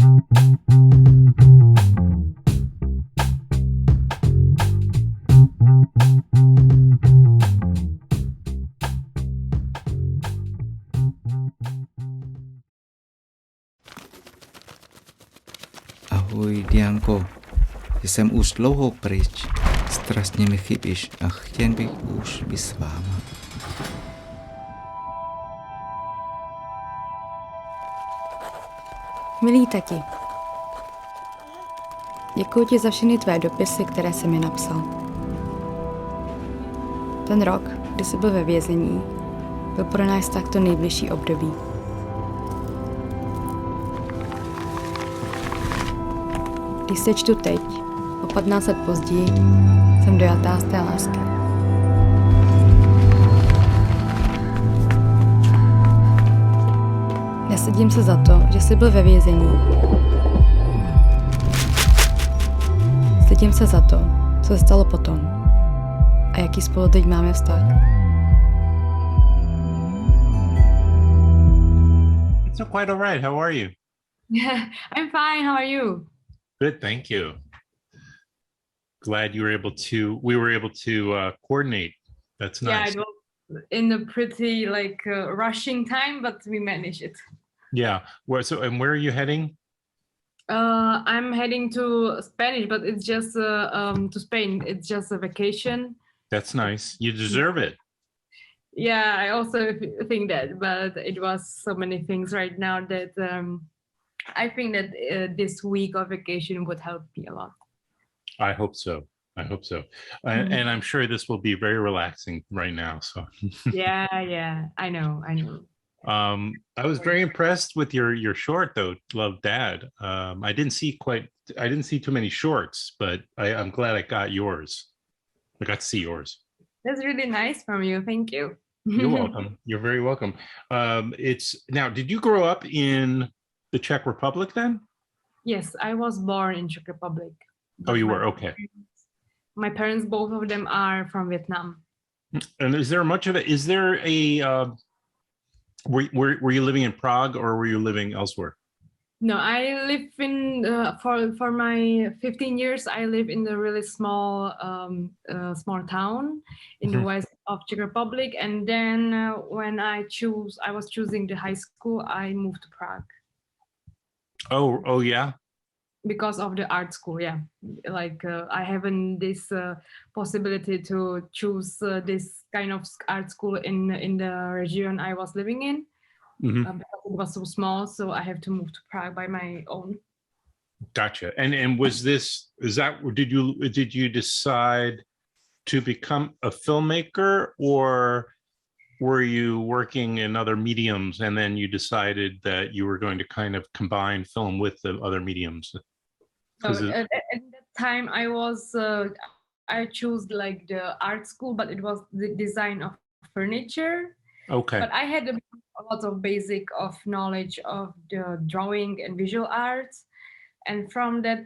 Ahoj, Dianko. Jsem už dlouho pryč. Strašně mi chybíš a chtěl bych už být s váma. Milý tati, děkuji ti za všechny tvé dopisy, které jsi mi napsal. Ten rok, kdy jsi byl ve vězení, byl pro nás takto nejbližší období. Když se čtu teď, o 15 let později, jsem dojatá z té lásky. Nesedím se za to, že jsi byl ve vězení. Sedím se za to, co se stalo potom a jaký spolu teď máme vztah. It's quite all right. How are you? I'm fine. How are you? Good, thank you. Glad we were able to coordinate. That's nice. Yeah, it was in a pretty rushing time, but we managed it. Yeah. Where are you heading? I'm heading to Spanish, but it's just to Spain. It's just a vacation. That's nice. You deserve it. Yeah, I also think that, but it was so many things right now that I think that this week of vacation would help me a lot. I hope so. And I'm sure this will be very relaxing right now. So yeah, I know. I was very impressed with your short though, Love Dad. I didn't see too many shorts, but I'm glad I got yours. I got to see yours. That's really nice from you. Thank you. You're welcome. You're very welcome. Did you grow up in the Czech Republic then? Yes, I was born in Czech Republic. Oh, you were? Okay. My parents, both of them are from Vietnam. And is there much of it? Is there a, were you living in Prague or were you living elsewhere? No, I live in, for my 15 years, I live in a really small town in the west of Czech Republic. And then when I was choosing the high school, I moved to Prague. Oh yeah. Because of the art school, yeah. I haven't this possibility to choose this kind of art school in the region I was living in. Because it was so small, so I have to move to Prague by my own. Gotcha. And did you decide to become a filmmaker, or were you working in other mediums and then you decided that you were going to kind of combine film with the other mediums? At that time I chose the art school, but it was the design of furniture. Okay. But I had a lot of basic of knowledge of the drawing and visual arts. And from that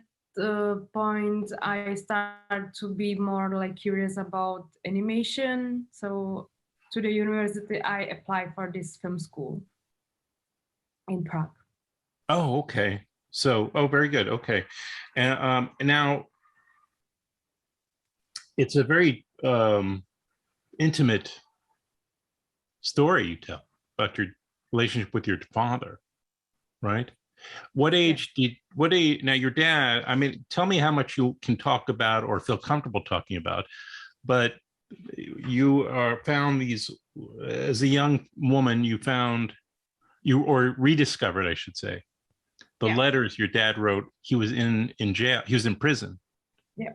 point, I started to be more curious about animation. So to the university, I applied for this film school in Prague. Oh, okay. So, very good. Okay. And now it's a very intimate story you tell about your relationship with your father, right? What age now your dad, I mean, tell me how much you can talk about or feel comfortable talking about, but you found these, as a young woman, or rediscovered, I should say, the letters your dad wrote. He was in jail. He was in prison. Yeah.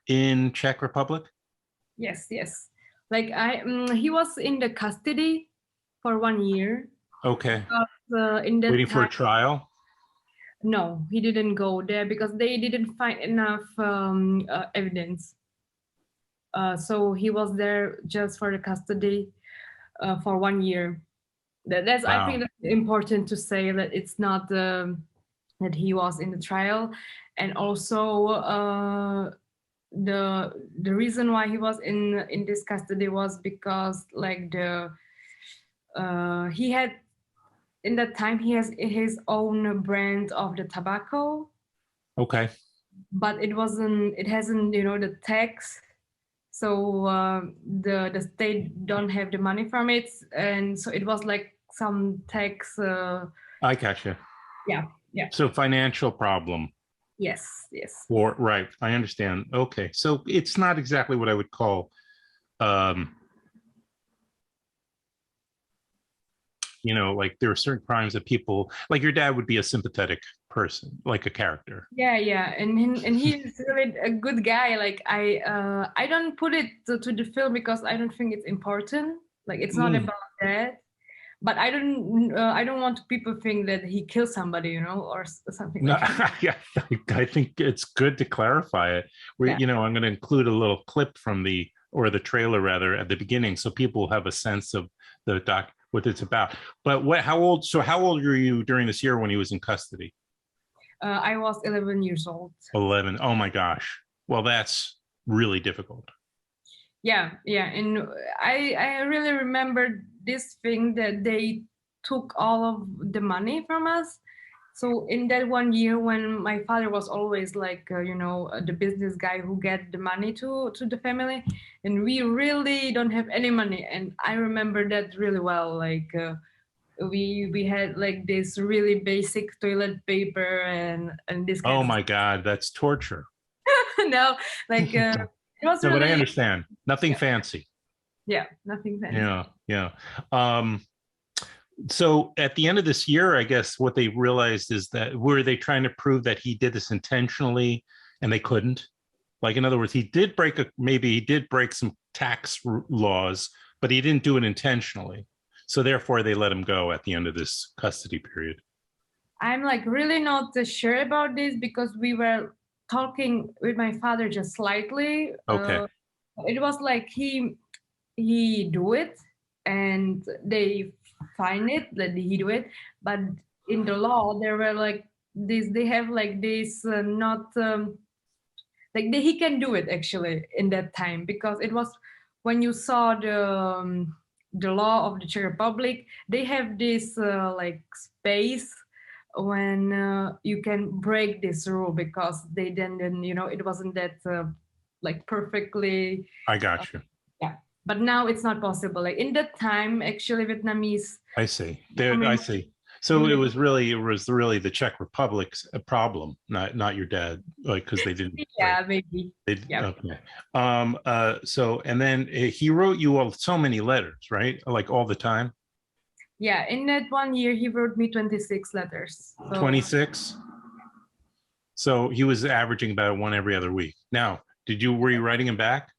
In Czech Republic. Yes. He was in the custody for 1 year. Okay. In that waiting for a trial. No, he didn't go there because they didn't find enough evidence. So he was there just for the custody for 1 year. That's wow. I think that's important to say that it's not that he was in the trial, and also the reason why he was in this custody was because he had in that time he has his own brand of the tobacco, Okay. but it hasn't, the tax. So the state don't have the money from it, and so it was like some tax. I gotcha. Yeah, yeah, So financial problem. yes, yes. Or right. I understand. Okay. So it's not exactly what I would call like there are certain crimes that people like your dad would be a sympathetic person, like a character. Yeah, yeah, and he's really a good guy. Like I don't put it to the film because I don't think it's important. Like it's not Mm. about that. But I don't want people think that he killed somebody, or something No, like that. yeah, I think it's good to clarify it. Yeah. I'm going to include a little clip from the trailer rather at the beginning, so people have a sense of the what it's about. But how old were you during this year when he was in custody? I was 11 years old. 11. Oh my gosh. Well, that's really difficult. Yeah, yeah, and I really remember this thing that they took all of the money from us. So in that 1 year, when my father was always like the business guy who get the money to the family, and we really don't have any money. And I remember that really well. Like we had like this really basic toilet paper and this kind Oh of my God, that's torture. no, like it was No, but I really understand. Nothing fancy. yeah, nothing fancy. Yeah, yeah. So at the end of this year, I guess what they realized is that were they trying to prove that he did this intentionally and they couldn't? Like, in other words, maybe he did break some tax laws, but he didn't do it intentionally. So therefore they let him go at the end of this custody period. I'm like really not sure about this because we were talking with my father just slightly. Okay. It was like he do it and they find it that he do it, but in the law there were like this. They have like this not he can do it actually in that time because it was when you saw the law of the Czech Republic. They have this like space when you can break this rule because they didn't, it wasn't that like perfectly. I got you. Yeah, but now it's not possible. Like in that time, actually, Vietnamese. I see. I see. So it was really the Czech Republic's problem, not your dad, like because they didn't. Yeah, maybe. Yeah. Okay. So and then he wrote you all so many letters, right? Like all the time. Yeah, in that 1 year, he wrote me 26 letters. So. 26. So he was averaging about one every other week. Now, were you writing him back?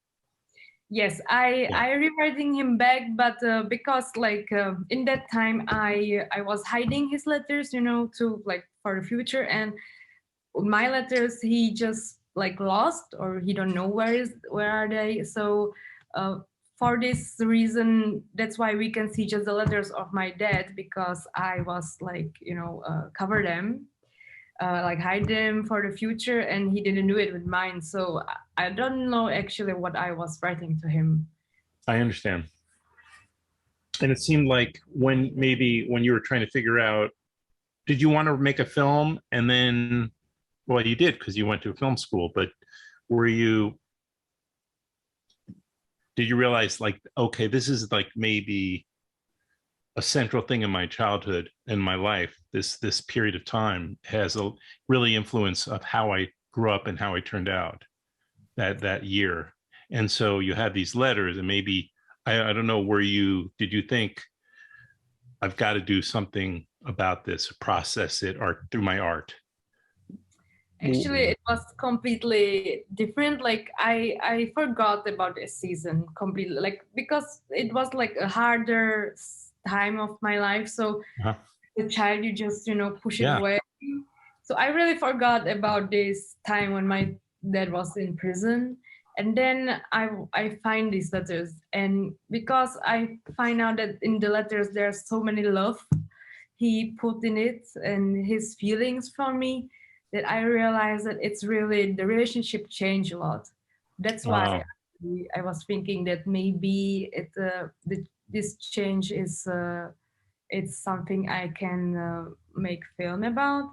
Yes, I rewriting him back, but because like in that time I was hiding his letters, to like for the future, and my letters he just like lost or he don't know where are they. So for this reason, that's why we can see just the letters of my dad because I was like cover them. Like hide them for the future, and he didn't do it with mine. So I don't know actually what I was writing to him. I understand. And it seemed like when you were trying to figure out, did you want to make a film? And then, well, you did because you went to film school, but did you realize like, okay, this is like maybe a central thing in my childhood and my life, this period of time has a really influence of how I grew up and how I turned out that year. And so you have these letters and maybe, I don't know, did you think I've got to do something about this, process it through my art? Actually, it was completely different. Like I forgot about this season completely, like because it was like a harder time of my life. So the child, you just push it away. So I really forgot about this time when my dad was in prison. And then I find these letters, and because I find out that in the letters there's so many love he put in it and his feelings for me, that I realized that it's really the relationship changed a lot. That's why I was thinking that maybe this change is it's something I can make film about.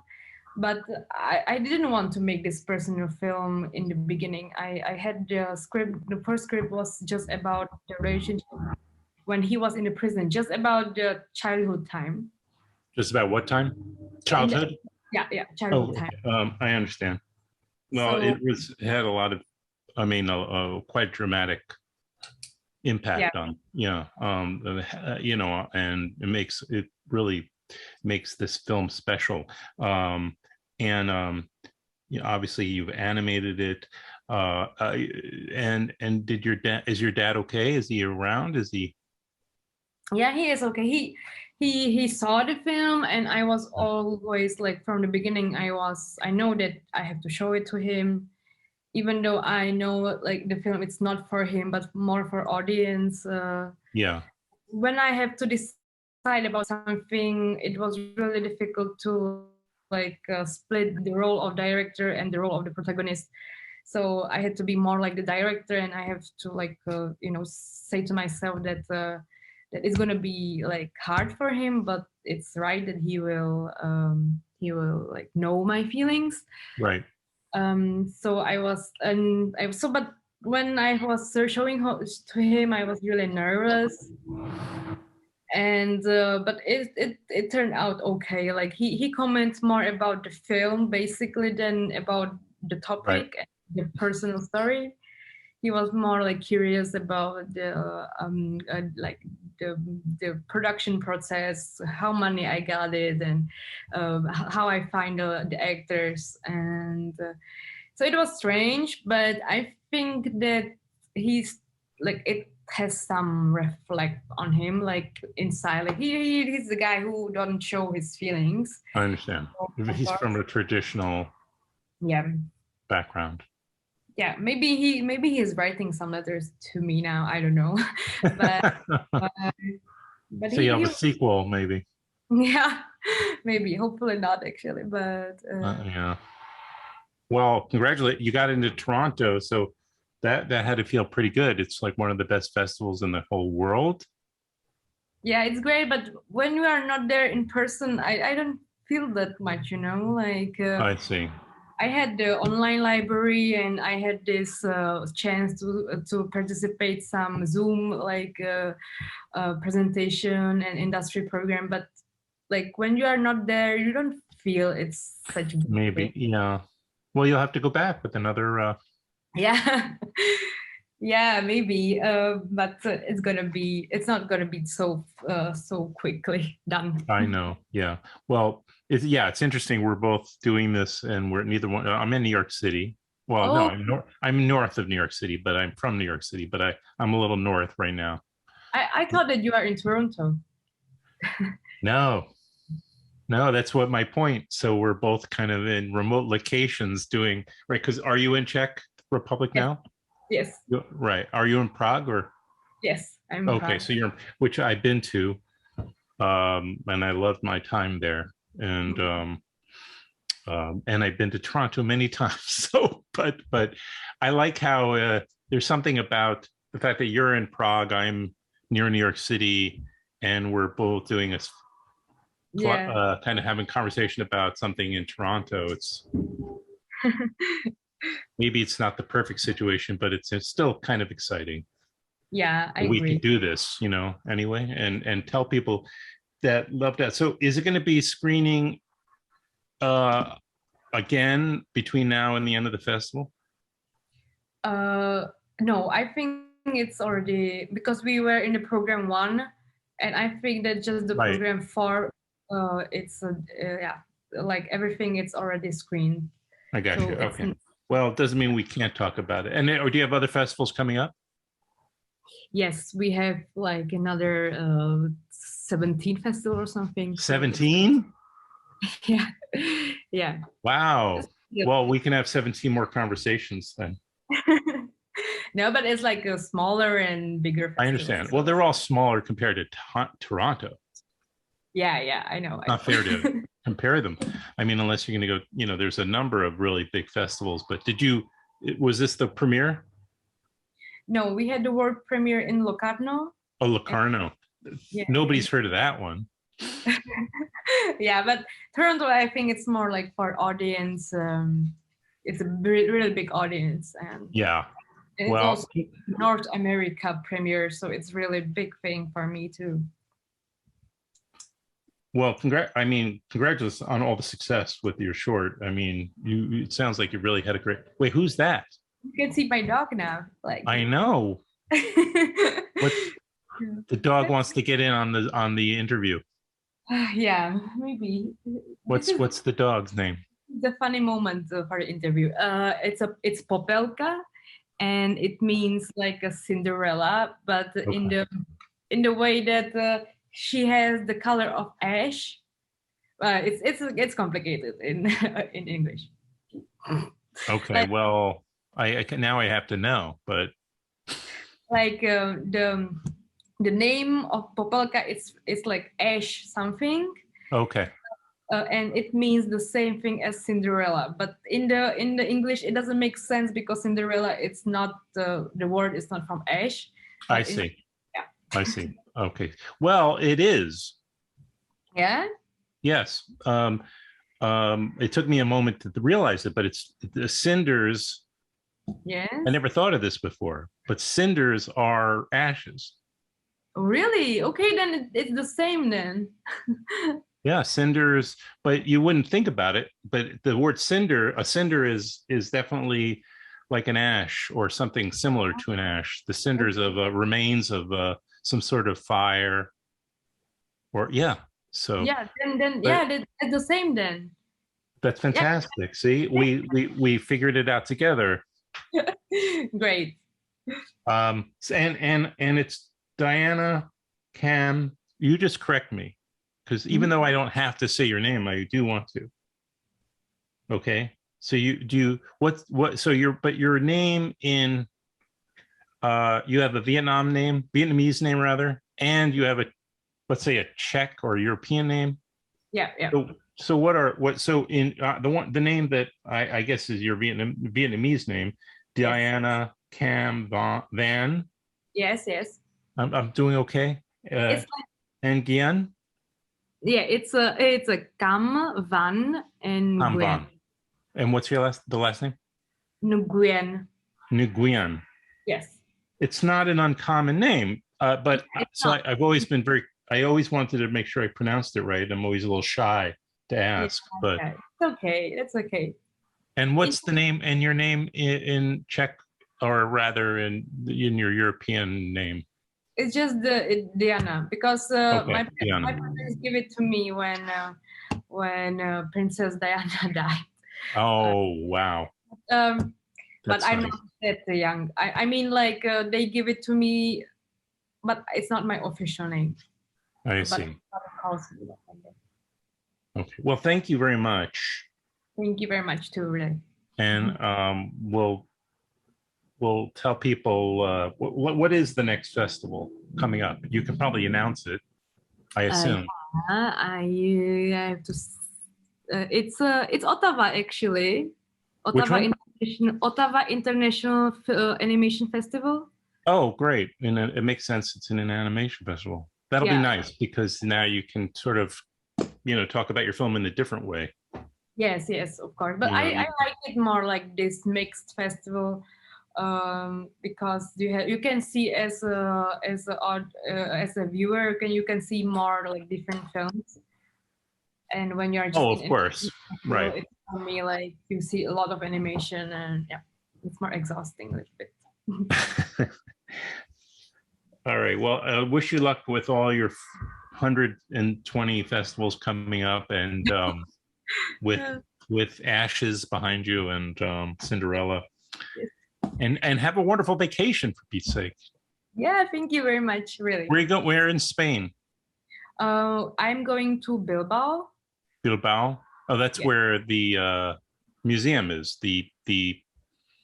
But I didn't want to make this personal film in the beginning. I had the script. The first script was just about the relationship when he was in the prison, just about the childhood time. Just about what time? Childhood? Yeah, childhood Oh, time. I understand. Well, So, it had a lot of, I mean, quite dramatic impact on, you know, and it really makes this film special. And you know, obviously you've animated it. And is your dad okay? Is he around? Is he? yeah, he is okay. He saw the film, and I was always like from the beginning. I know that I have to show it to him, even though I know like the film it's not for him but more for audience. Yeah. When I have to decide about something, it was really difficult to like split the role of director and the role of the protagonist. So I had to be more like the director, and I have to like say to myself that that it's gonna be like hard for him, but it's right that he will like know my feelings. Right. So I was, but when I was showing to him, I was really nervous, and but it turned out okay. Like he comments more about the film basically than about the topic and the personal story. He was more like curious about the like the production process, how money I got it, and how I find the actors. And so it was strange, but I think that he's like it has some reflect on him, like inside. Like he's the guy who don't show his feelings. I understand. He's from a traditional background. Yeah, maybe he's writing some letters to me now. I don't know, but so you have a sequel, maybe. Yeah, maybe. Hopefully not, actually. But yeah. Well, congratulate you got into Toronto, so that had to feel pretty good. It's like one of the best festivals in the whole world. Yeah, it's great, but when you are not there in person, I don't feel that much. Like I see. I had the online library, and I had this chance to participate some Zoom like presentation and industry program. But like when you are not there, you don't feel it's such a maybe thing. Yeah. Well, you'll have to go back with another. Yeah, yeah, maybe. But it's not gonna be so quickly done. I know. Yeah. Well, it's interesting. We're both doing this, and we're neither one. I'm in New York City. Well, no, I'm north of New York City, but I'm from New York City. But I'm a little north right now. I thought that you are in Toronto. No, that's what my point. So we're both kind of in remote locations doing right. Because are you in Czech Republic now? Yes. Right. Are you in Prague or? Yes, I'm in Prague. So you're, which I've been to, and I loved my time there. And I've been to Toronto many times. So, but I like how there's something about the fact that you're in Prague, I'm near New York City, and we're both doing a kind of having conversation about something in Toronto. It's maybe it's not the perfect situation, but it's still kind of exciting. Yeah, I we agree. can do this, anyway, and tell people that love that. So is it going to be screening again between now and the end of the festival? No, I think it's already, because we were in the program 1, and I think that just the program 4, it's like everything, it's already screened. I got you. Okay. Well, it doesn't mean we can't talk about it. And or do you have other festivals coming up? Yes, we have like another 17 festival or something. 17? Yeah. Yeah. Wow. Well, we can have 17 more conversations then. No, but it's like a smaller and bigger festivals. I understand. Well, they're all smaller compared to Toronto. Yeah, I know. Not fair to compare them. I mean, unless you're going to go, there's a number of really big festivals, but was this the premiere? No, we had the world premiere in Locarno. Oh, Locarno. Yeah. Nobody's heard of that one. Yeah, but Toronto, I think it's more like for audience. It's a really big audience, and Yeah. it's Well, also North America premiere, so it's really big thing for me too. well, congratulations on all the success with your short. I mean, it sounds like you really had a great. Wait, who's that? You can see my dog now. Like I know. What the dog wants to get in on the interview. Yeah, maybe. What's the dog's name? The funny moment for the interview. It's Popelka, and it means like a Cinderella, but Okay. in the way that she has the color of ash. It's complicated in in English. Okay. Like, Well, I can now I have to know, but like the name of Popelka it's like ash something. okay. And it means the same thing as Cinderella, but in the English it doesn't make sense because Cinderella it's not the word is not from ash. I But see. Yeah. I see. Okay. Well, it is. Yeah. Yes. It took me a moment to realize it, but it's the cinders. Yes. I never thought of this before, but cinders are ashes. Really? Okay, then it's the same then. Yeah, cinders, but you wouldn't think about it. But the word cinder, a cinder is definitely like an ash or something similar to an ash. The cinders of remains of some sort of fire, or yeah. So Yeah. Then but yeah, it's the same then. that's Yeah. fantastic. See, we figured it out together. Great. And it's Diana Cam. You just correct me, because even though I don't have to say your name, I do want to. Okay. So your name in you have a Vietnamese name rather, and you have let's say a Czech or European name. Yeah. Yeah. So in the name that I guess is your Vietnamese name, Diana Cam Van. Yes. Yes. I'm doing okay. It's like, And Nguyen. yeah. It's a Cam Van and Cam Nguyen. Van. And what's the last name? Nguyen. Nguyen. Yes. It's not an uncommon name, but It's so not. I've always been I always wanted to make sure I pronounced it right. I'm always a little shy to ask, but Yeah, it's okay. It's okay. and what's the name and your name in Czech, or rather in your European name? It's just Diana because Okay, my Diana. parents give it to me when Princess Diana died. Oh wow, But that's I'm nice. not that young. I mean, like they give it to me, but it's not my official name. I But see. calls me that like that. Okay. Well, thank you very much. Thank you very much too, really. And we'll tell people what is the next festival coming up. You can probably announce it, I assume. I have to. It's Ottawa actually. Which one? Ottawa International Animation Festival. Oh, great. And it makes sense. It's in an animation festival. That'll be nice because now you can sort of, talk about your film in a different way. Yes, of course. But I like it more like this mixed festival because you can see as a viewer you can see more like different films. And when you're just of course, right. It's for me like you see a lot of animation and yeah, it's more exhausting a little bit. All right. Well, I wish you luck with all your 120 festivals coming up, and with Ashes behind you and Cinderella, and have a wonderful vacation for Pete's sake. Yeah, thank you very much. Really. Where you go? Where in Spain? I'm going to Bilbao. Bilbao. Oh, that's where the museum is. The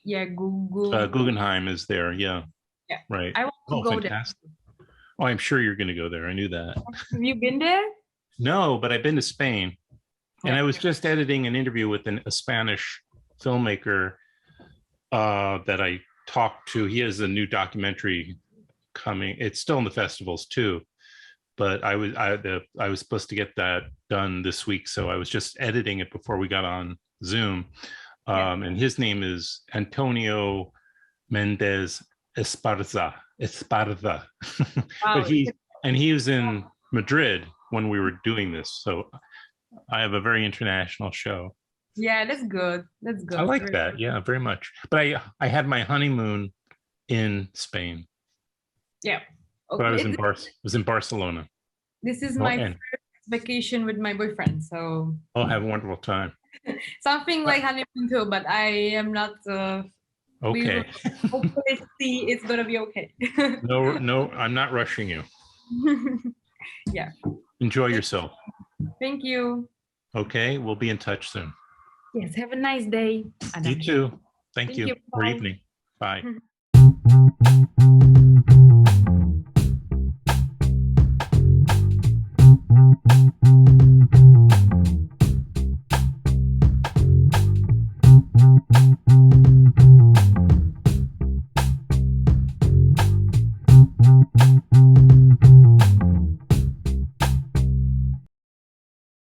Guggenheim is there. Yeah. Yeah. Right. I want to go fantastic. There. Oh, I'm sure you're going to go there. I knew that. Have you been there? No, but I've been to Spain. And I was just editing an interview with a Spanish filmmaker that I talked to. He has a new documentary coming. It's still in the festivals too. but I was supposed to get that done this week, so I was just editing it before we got on Zoom. And his name is Antonio Mendez Esparza. Wow. But he was in Madrid when we were doing this, so I have a very international show. Yeah, that's good. That's good. I like Very that. good. Yeah, very much. But I had my honeymoon in Spain. Yeah. But I was Okay. in Barcelona. This is Oh, my and first vacation with my boyfriend, so I'll have a wonderful time. something like honeymoon too. But I am not. We Okay. will hopefully see it's gonna be okay. No, I'm not rushing you. Yeah. Enjoy yourself. Thank you. Okay, we'll be in touch soon. Yes. Have a nice day, Adam. You too. Thank Thank you. you. Or Bye. evening. Bye.